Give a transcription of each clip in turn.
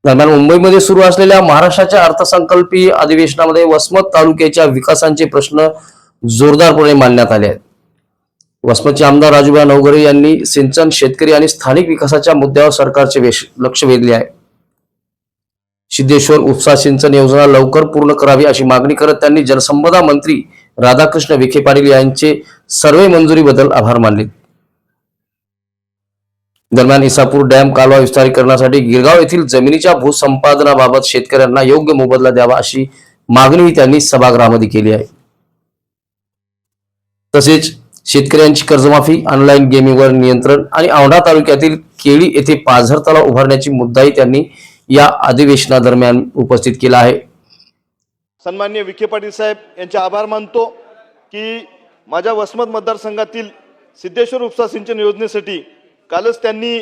दरम्यान मुंबईमध्ये सुरू असलेल्या महाराष्ट्राच्या अर्थसंकल्पीय अधिवेशनामध्ये वसमत तालुक्याच्या विकासाचे प्रश्न जोरदारपणे मांडण्यात आले आहेत. वसमतचे आमदार राजूभाई नवघरे यांनी सिंचन, शेतकरी आणि स्थानिक विकासाच्या मुद्द्यावर सरकारचे लक्ष वेधले आहे. सिद्धेश्वर उपसा सिंचन योजना लवकर पूर्ण करावी अशी मागणी करत त्यांनी जलसंपदा मंत्री राधाकृष्ण विखे पाटील यांचे सर्वे मंजुरीबद्दल आभार मानले. दरम्यान इसापूर डॅम कालवा विस्तारीकरणासाठी गिरगाव येथील जमिनीच्या भूसंपादनाबाबत शेतकऱ्यांना योग्य मोबदला द्यावा अशी मागणीही त्यांनी सभागृहामध्ये केली आहे. तसेच शेतकऱ्यांची कर्जमाफी, ऑनलाईन गेमिंगवर नियंत्रण आणि औंढा तालुक्यातील केळी येथे पाझर तलाव उभारण्याची मुद्दाही त्यांनी या अधिवेशनादरम्यान उपस्थित केला आहे. सन्माननीय विखे पाटील साहेब यांचे आभार मानतो की माझ्या वसमत मतदारसंघातील सिद्धेश्वर उपसा सिंचन योजनेसाठी कालच त्यांनी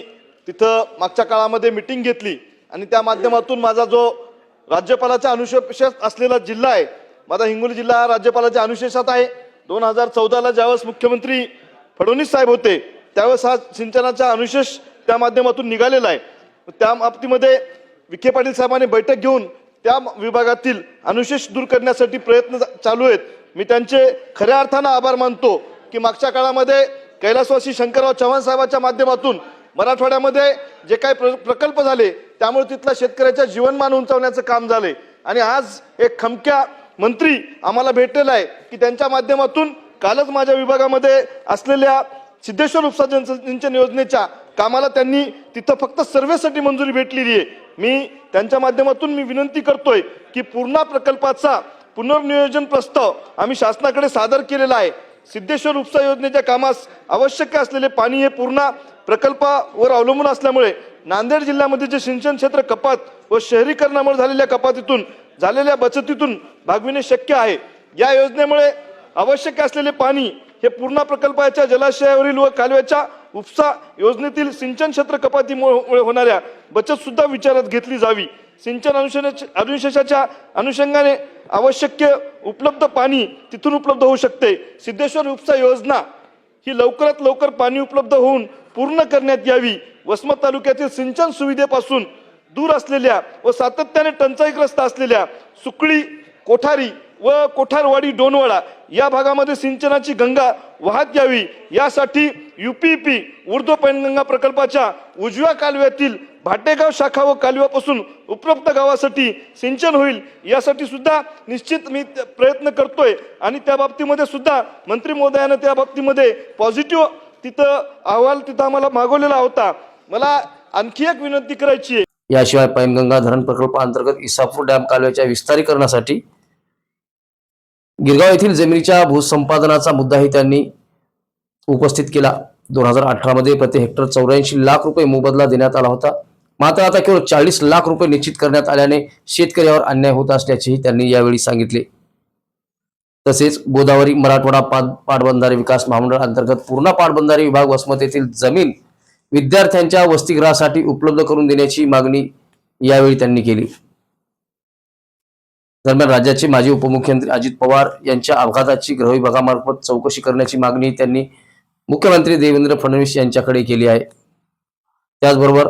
तिथं मागच्या काळामध्ये मीटिंग घेतली आणि त्या माध्यमातून माझा जो राज्यपालाच्या अनुशेषात असलेला जिल्हा आहे, माझा हिंगोली जिल्हा हा राज्यपालाच्या अनुशेषात आहे. 2014ला ज्यावेळेस मुख्यमंत्री फडणवीस साहेब होते त्यावेळेस हा सिंचनाचा अनुशेष त्या माध्यमातून निघालेला आहे. त्या बाबतीमध्ये विखे पाटील साहेबांनी बैठक घेऊन त्या विभागातील अनुशेष दूर करण्यासाठी प्रयत्न चालू आहेत. मी त्यांचे खऱ्या अर्थानं आभार मानतो की मागच्या काळामध्ये कैलासवासी शंकरराव चव्हाण साहेबांच्या माध्यमातून मराठवाड्यामध्ये जे काही प्रकल्प झाले त्यामुळे तिथल्या शेतकऱ्याच्या जीवनमान उंचावण्याचं काम झाले आणि आज एक खमक्या मंत्री आम्हाला भेटलेला आहे की त्यांच्या माध्यमातून कालच माझ्या विभागामध्ये असलेल्या सिद्धेश्वर उपसा सिंचन योजनेच्या कामाला त्यांनी तिथं फक्त सर्वेसाठी मंजुरी भेटलेली आहे. मी त्यांच्या माध्यमातून विनंती करतोय की पूर्ण प्रकल्पाचा पुनर्नियोजन प्रस्ताव आम्ही शासनाकडे सादर केलेला आहे. सिद्धेश्वर उपसा योजनेच्या कामास आवश्यक असलेले पाणी हे पूर्ण प्रकल्पावर अवलंबून असल्यामुळे नांदेड जिल्ह्यामध्ये जे सिंचन क्षेत्र कपात व शहरीकरणामुळे झालेल्या कपातीतून झालेल्या बचतीतून भागविणे शक्य आहे. या योजनेमुळे आवश्यक असलेले पाणी हे पूर्ण प्रकल्पाच्या जलाशयावरील व कालव्याच्या उपसा योजनेतील सिंचन क्षेत्र कपातीमुळे होणाऱ्या बचत सुद्धा विचारात घेतली जावी. सिंचन अनुशेषाच्या अनुषंगाने आवश्यक उपलब्ध पाणी तिथून उपलब्ध होऊ शकते. सिद्धेश्वर उपसा योजना ही लवकरात लवकर पाणी उपलब्ध होऊन पूर्ण करण्यात यावी. वसमत तालुक्यातील सिंचन सुविधेपासून दूर असलेल्या व सातत्याने टंचाईग्रस्त असलेल्या सुकळी, कोठारी व कोठारवाडी, डोनवाडा या भागामध्ये सिंचनाची गंगा वाहत यावी. यासाठी UPP ऊर्ध्व पैनगंगा प्रकल्पाच्या उजव्या कालव्यातील भाटेगाव शाखा व कालव्यापासून उपरोक्त गावासाठी सिंचन होईल यासाठी सुद्धा निश्चित मी प्रयत्न करतोय आणि त्या बाबतीमध्ये सुद्धा मंत्री महोदयानं त्या बाबतीमध्ये पॉझिटिव्ह तिथं अहवाल तिथं आम्हाला मागवलेला होता. मला आणखी एक विनंती करायची आहे. याशिवाय पैनगंगा धरण प्रकल्पाअंतर्गत इसापूर डॅम कालव्याच्या विस्तारीकरणासाठी गिरगाव येथील जमिनीच्या भूसंपादनाचा मुद्दाही त्यांनी उपस्थित केला. 2018 मध्ये प्रति हेक्टर 84 लाख रुपये मोबदला देण्यात आला होता. मात्र आता केवळ 40 लाख रुपये निश्चित करण्यात आल्याने शेतकऱ्यावर अन्याय होत असल्याचेही त्यांनी यावेळी सांगितले. तसेच गोदावरी मराठवाडा पाटबंधारे विकास महामंडळ अंतर्गत पूर्णा पाटबंधारे विभाग वसमत येथील जमीन विद्यार्थ्यांच्या वसतिगृहासाठी उपलब्ध करून देण्याची मागणी यावेळी त्यांनी केली. दरम्यान राज्याचे माजी उपमुख्यमंत्री अजित पवार यांच्या अपघाताची गृह विभागामार्फत चौकशी करण्याची मागणी त्यांनी मुख्यमंत्री देवेंद्र फडणवीस यांच्याकडे केली आहे. त्याचबरोबर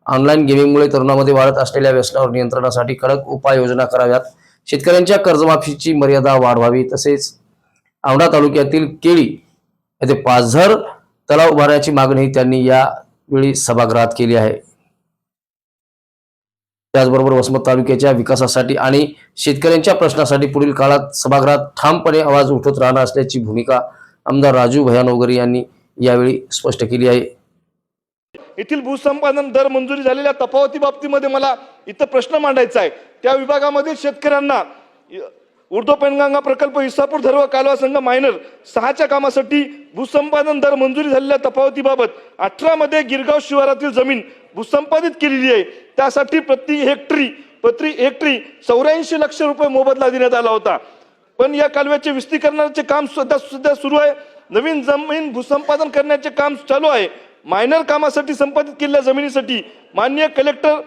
ऑनलाईन गेमिंगमुळे तरुणांमध्ये वाढत असलेल्या व्यसनावर नियंत्रणासाठी कडक उपाययोजना कराव्यात, शेतकऱ्यांच्या कर्जमाफीची मर्यादा वाढवावी, तसेच औंढा तालुक्यातील केळी येथे पाझर तलाव उभारण्याची मागणीही त्यांनी यावेळी सभागृहात केली आहे. त्याचबरोबर वसमत तालुक्याच्या विकासासाठी आणि शेतकऱ्यांच्या प्रश्नासाठी पुढील काळात सभागृहात ठामपणे आवाज उठवत राहणार असल्याची भूमिका आमदार राजूभाई नवघरे यांनी यावेळी स्पष्ट केली आहे. येथील भूसंपादन दर मंजुरी झालेल्या तफावती बाबतीमध्ये मला इथं प्रश्न मांडायचा आहे. त्या विभागामधील शेतकऱ्यांना ऊर्ध्व पैनगंगा प्रकल्प इसापूर धर्व कालवा संघ मायनर 6च्या कामासाठी भूसंपादन दर मंजुरी झालेल्या तफावतीबाबत 18 मध्ये गिरगाव शिवारातील जमीन भूसंपादित केलेली आहे. त्यासाठी प्रति हेक्टरी 84 लाख रुपये मोबदला देण्यात आला होता. पण या कालव्याचे विस्तीकरणाचे काम सध्या सुरू आहे. नवीन जमीन भूसंपादन करण्याचे काम चालू आहे. मायनर कामासाठी संपादित केलेल्या जमिनीसाठी माननीय कलेक्टर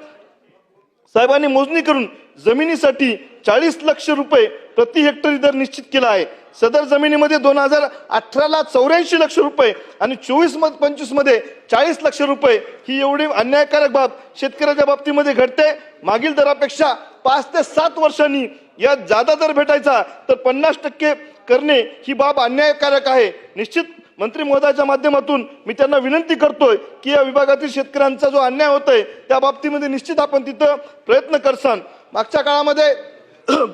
साहेबांनी मोजणी करून जमिनीसाठी 40 लक्ष रुपये प्रति हेक्टरी दर निश्चित केला आहे. सदर जमिनीमध्ये 2018ला 84 लक्ष रुपये आणि 24-25 मध्ये 40 लक्ष रुपये ही एवढी अन्यायकारक बाब शेतकऱ्याच्या बाबतीमध्ये घडते. मागील दरापेक्षा 5 ते 7 वर्षांनी या जादा दर भेटायचा तर 50% करणे ही बाब अन्यायकारक आहे. निश्चित मंत्री महोदयाच्या माध्यमातून मी त्यांना विनंती करतोय की या विभागातील शेतकऱ्यांचा जो अन्याय होतोय त्या बाबतीमध्ये निश्चित आपण तिथं प्रयत्न करसान. मागच्या काळामध्ये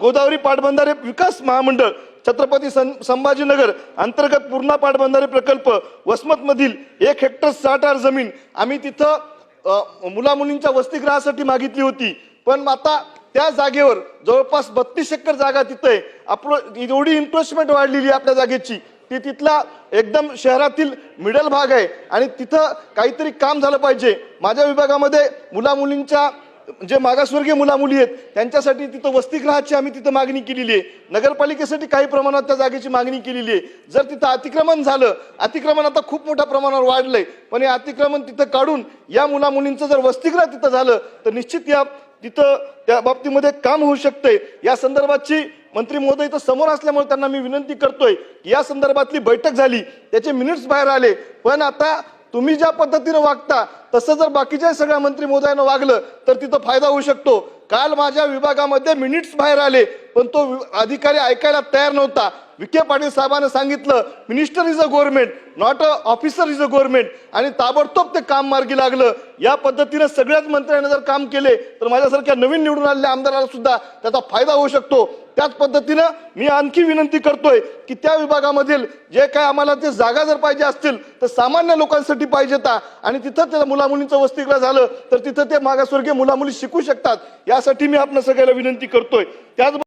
गोदावरी पाटबंधारे विकास महामंडळ छत्रपती संभाजीनगर अंतर्गत पूर्णा पाटबंधारे प्रकल्प वसमतमधील 1 हेक्टर 60 जमीन आम्ही तिथं मुलामुलींच्या वसतिगृहासाठी मागितली होती. पण आता त्या जागेवर जवळपास 32 एकर जागा तिथे आहे. आपलं एवढी इन्व्हेस्टमेंट वाढलेली आहे आपल्या जागेची ती तिथला एकदम शहरातील मिडल भाग आहे आणि तिथं काहीतरी काम झालं पाहिजे. माझ्या विभागामध्ये मुलामुलींच्या जे मागासवर्गीय मुलामुली आहेत त्यांच्यासाठी तिथं वसतिगृहाची आम्ही तिथं मागणी केलेली आहे. नगरपालिकेसाठी काही प्रमाणात त्या जागेची मागणी केलेली आहे. जर तिथं अतिक्रमण झालं, अतिक्रमण आता खूप मोठ्या प्रमाणावर वाढलंय, पण हे अतिक्रमण तिथं काढून या मुलामुलींचं जर वसतिगृह तिथं झालं तर निश्चित या तिथं त्या बाबतीमध्ये काम होऊ शकते. या संदर्भाची मंत्री महोदय इथं समोर असल्यामुळे त्यांना मी विनंती करतोय की या संदर्भातली बैठक झाली, त्याचे मिनिट्स बाहेर आले, पण आता तुम्ही ज्या पद्धतीने वागता तसं जर बाकीच्या सगळ्या मंत्री महोदयानं वागलं तर तिथं फायदा होऊ शकतो. काल माझ्या विभागामध्ये मिनिट्स बाहेर आले पण तो अधिकारी ऐकायला तयार नव्हता. विखे पाटील साहेबांनी सांगितलं minister is a government not a officer is a government आणि ताबडतोब ते काम मार्गी लागलं. या पद्धतीने सगळ्याच मंत्र्यांनी जर काम केले तर माझ्यासारख्या नवीन निवडून आलेल्या आमदाराला सुद्धा त्याचा फायदा होऊ शकतो. त्याच पद्धतीनं मी आणखी विनंती करतोय की त्या विभागामधील जे काय आम्हाला ते जागा जर पाहिजे असतील तर सामान्य लोकांसाठी पाहिजेत आणि तिथं त्या मुलामुलींचं वसतिगृह झालं तर तिथं ते मागासवर्गीय मुलामुली शिकू शकतात. यासाठी मी आपण सगळ्याला विनंती करतोय. त्याच